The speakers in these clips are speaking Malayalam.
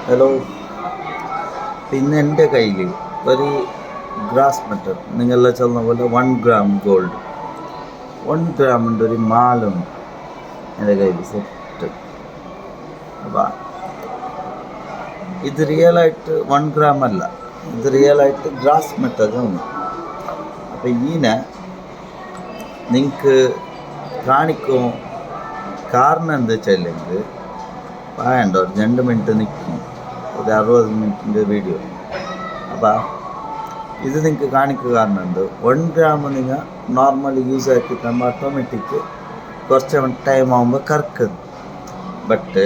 ഹലോ. പിന്നെ എൻ്റെ കയ്യിൽ ഒരു ഗ്രാസ് മെറ്റൽ നിങ്ങളെല്ലാം ചൊന്ന പോലെ 1 gram ഗോൾഡ് 1 ഗ്രാമിൻ്റെ ഒരു മാലുണ്ട് എൻ്റെ കയ്യിൽ സെറ്റ്. അപ്പം ഇത് റിയലായിട്ട് 1 gram അല്ല, ഇത് റിയലായിട്ട് ഗ്രാസ് മെറ്റലാണ്. അപ്പം ഈനെ നിങ്ങൾക്ക് കാണിക്കും. കാരണം എന്താ വെച്ചില്ലെങ്കിൽ വേണ്ട ഒരു 2 മിനിറ്റ് നിൽക്കും, ഒരു 60 മിനിറ്റിൻ്റെ വീഡിയോ. അപ്പം ഇത് നിങ്ങൾക്ക് കാണിക്കുക. കാരണം എന്ത് 1 gram നിങ്ങൾ നോർമലി യൂസ് ആക്കിയിട്ടാകുമ്പോൾ ഓട്ടോമാറ്റിക് കുറച്ച് ടൈം ആകുമ്പോൾ കറക്കുന്നു. ബട്ട്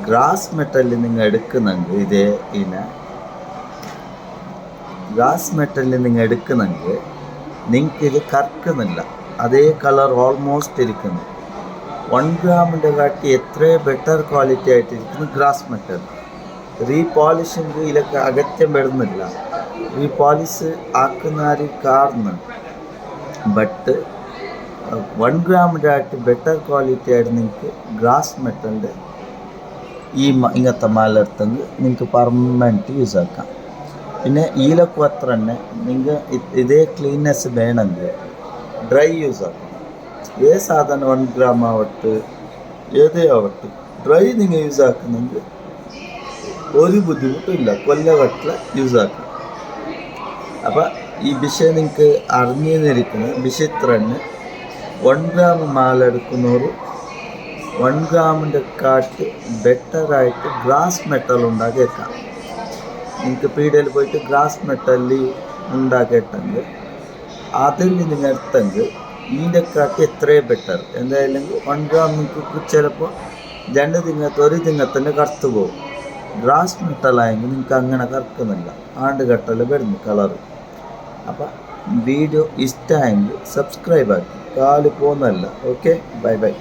ഗ്രാസ് മെറ്റലിൽ നിങ്ങൾ എടുക്കുന്നെങ്കിൽ ഇതേ ഇനെ ഗ്രാസ് മെറ്റലിൽ നിങ്ങൾ എടുക്കുന്നെങ്കിൽ നിങ്ങൾക്കിത് കറക്കുന്നില്ല, അതേ കളർ ഓൾമോസ്റ്റ് ഇരിക്കുന്നു. 1 ഗ്രാമിൻ്റെ കാട്ടി എത്രയോ ബെറ്റർ ക്വാളിറ്റി ആയിട്ടിരിക്കുന്നു ഗ്രാസ് മെറ്റൽ. റീപോളിഷിങ് ഇതിലൊക്കെ അകത്യം വരുന്നില്ല, റീപോളിഷ് ആക്കുന്ന കാരണം. ബട്ട് 1 ഗ്രാമിൻ്റെ ആയിട്ട് ബെറ്റർ ക്വാളിറ്റി ആയിട്ട് നിങ്ങൾക്ക് ഗ്രാസ് മെറ്റലിൻ്റെ ഈ ഇങ്ങനത്തെ മാലെടുത്തെങ്കിൽ നിങ്ങൾക്ക് പെർമനൻറ്റ് യൂസ് ആക്കാം. പിന്നെ ഈലൊക്കെ അത്ര തന്നെ നിങ്ങൾ ഇതേ ക്ലീൻനെസ് വേണമെങ്കിൽ ഡ്രൈ യൂസ് ആക്കാം. ഏത് സാധനം 1 gram ആവട്ടെ ഏതേ ആവട്ടെ, ഡ്രൈ നിങ്ങൾ യൂസ് ആക്കുന്നെങ്കിൽ ഒരു ബുദ്ധിമുട്ടില്ല, കൊല്ലവട്ടിൽ യൂസ് ആക്കാം. അപ്പം ഈ വിഷയം നിങ്ങൾക്ക് അറിഞ്ഞിരിക്കുന്നത് വിഷയത്ര തന്നെ 1 gram മാലെടുക്കുന്നവർ 1 ഗ്രാമിൻ്റെ കാട്ടി ബെറ്ററായിട്ട് ഗ്രാസ് മെറ്റൽ ഉണ്ടാക്കിയേക്കാം. നിങ്ങൾക്ക് പീടികയിൽ പോയിട്ട് ഗ്രാസ് മെറ്റലിൽ ഉണ്ടാക്കിയിട്ടെങ്കിൽ അതിൽ നിങ്ങൾ എടുത്തെങ്കിൽ ഇതിൻ്റെ കാട്ടി എത്രയും ബെറ്റർ. എന്തായാലും 1 gram നിങ്ങൾക്ക് ചിലപ്പോൾ 2 തിങ്ങത്ത് 1 തിങ്ങത്തന്നെ കറുത്തു പോകും. ഗ്രാസ് മെറ്റലായെങ്കിൽ നിങ്ങൾക്ക് അങ്ങനെ കറക്കുന്നില്ല, ആണ്ട് കെട്ടൽ വരുന്നു കളറ്. അപ്പം വീഡിയോ ഇഷ്ടമായെങ്കിൽ സബ്സ്ക്രൈബ് ആക്കി, കാല് പോകുന്നതല്ല. Okay, bye bye.